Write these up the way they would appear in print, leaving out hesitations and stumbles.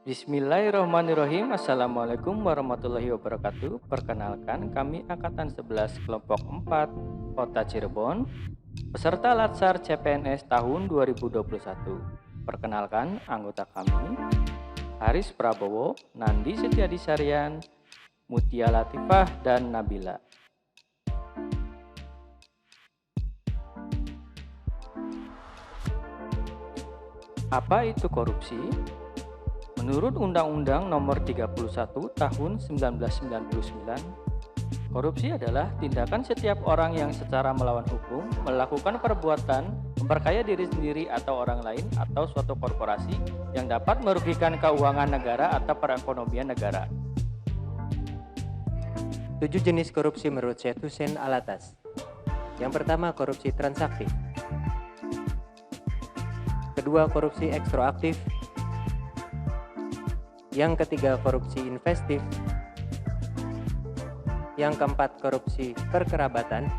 Bismillahirrahmanirrahim. Assalamualaikum warahmatullahi wabarakatuh. Perkenalkan, kami Angkatan 11 Kelompok 4 Kota Cirebon, peserta Latsar CPNS tahun 2021. Perkenalkan, anggota kami Haris Prabowo, Nandi Setiadi Sarian, Mutia Latifah, dan Nabila. Apa itu korupsi? Menurut Undang-Undang Nomor 31 Tahun 1999, korupsi adalah tindakan setiap orang yang secara melawan hukum melakukan perbuatan memperkaya diri sendiri atau orang lain atau suatu korporasi yang dapat merugikan keuangan negara atau perekonomian negara. 7 jenis korupsi menurut Syed Hussein Alatas. Yang pertama, korupsi transaktif. Kedua, korupsi ekstraaktif. Yang ketiga, korupsi investif. Yang keempat, korupsi perkerabatan.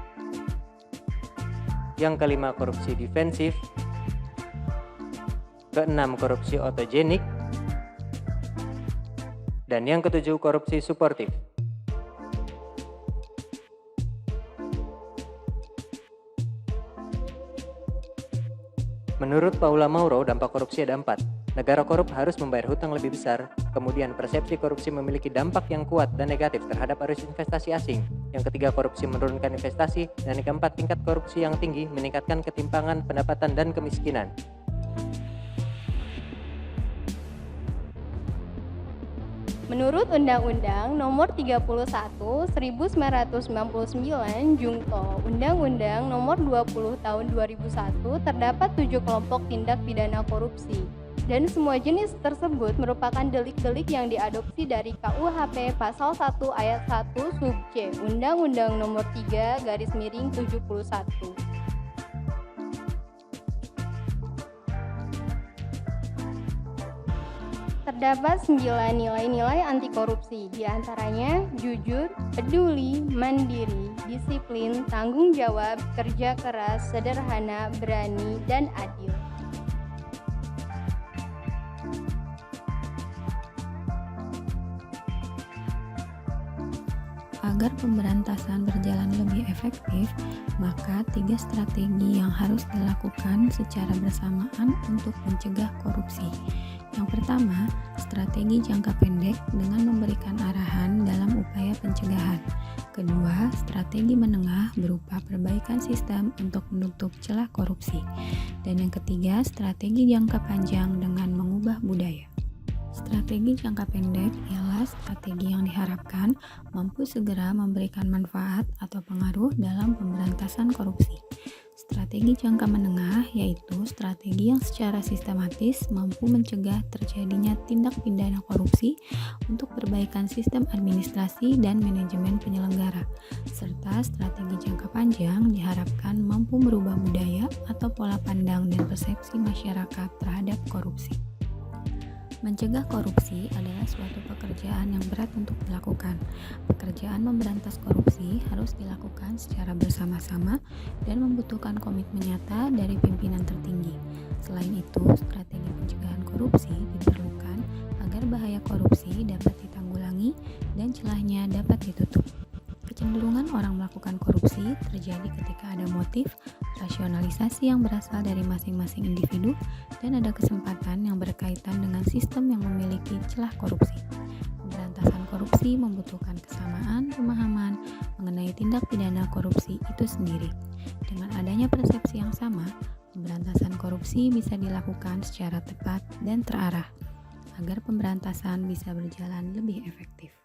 Yang kelima, korupsi defensif. Keenam, korupsi otogenik. Dan yang ketujuh, korupsi suportif. Menurut Paula Mauro, dampak korupsi ada 4. Negara korup harus membayar hutang lebih besar. Kemudian, persepsi korupsi memiliki dampak yang kuat dan negatif terhadap arus investasi asing. Yang ketiga, korupsi menurunkan investasi. Dan yang keempat, tingkat korupsi yang tinggi meningkatkan ketimpangan pendapatan dan kemiskinan. Menurut Undang-Undang Nomor 31 1999 Jungto Undang-Undang Nomor 20 Tahun 2001 terdapat 7 kelompok tindak pidana korupsi dan semua jenis tersebut merupakan delik-delik yang diadopsi dari KUHP Pasal 1 Ayat 1 Sub C Undang-Undang Nomor 3/71. Terdapat 9 nilai-nilai anti korupsi, diantaranya jujur, peduli, mandiri, disiplin, tanggung jawab, kerja keras, sederhana, berani, dan adil. Agar pemberantasan berjalan lebih efektif, maka 3 strategi yang harus dilakukan secara bersamaan untuk mencegah korupsi. Yang pertama, strategi jangka pendek dengan memberikan arahan dalam upaya pencegahan. Kedua, strategi menengah berupa perbaikan sistem untuk menutup celah korupsi. Dan yang ketiga, strategi jangka panjang dengan mengubah budaya. Strategi jangka pendek ialah strategi yang diharapkan mampu segera memberikan manfaat atau pengaruh dalam pemberantasan korupsi. Strategi jangka menengah yaitu strategi yang secara sistematis mampu mencegah terjadinya tindak pidana korupsi untuk perbaikan sistem administrasi dan manajemen penyelenggara. Serta strategi jangka panjang diharapkan mampu merubah budaya atau pola pandang dan persepsi masyarakat terhadap korupsi. Mencegah korupsi adalah suatu pekerjaan yang berat untuk dilakukan. Pekerjaan memberantas korupsi harus dilakukan secara bersama-sama dan membutuhkan komitmen nyata dari pimpinan tertinggi. Selain itu, strategi pencegahan korupsi diperlukan agar bahaya korupsi dapat ditanggulangi dan celahnya dapat ditutup. Kecenderungan orang melakukan korupsi terjadi ketika ada motif, rasionalisasi yang berasal dari masing-masing individu, dan ada kesempatan yang berkaitan dengan sistem yang memiliki celah korupsi. Pemberantasan korupsi membutuhkan kesamaan pemahaman mengenai tindak pidana korupsi itu sendiri. Dengan adanya persepsi yang sama, pemberantasan korupsi bisa dilakukan secara tepat dan terarah, agar pemberantasan bisa berjalan lebih efektif.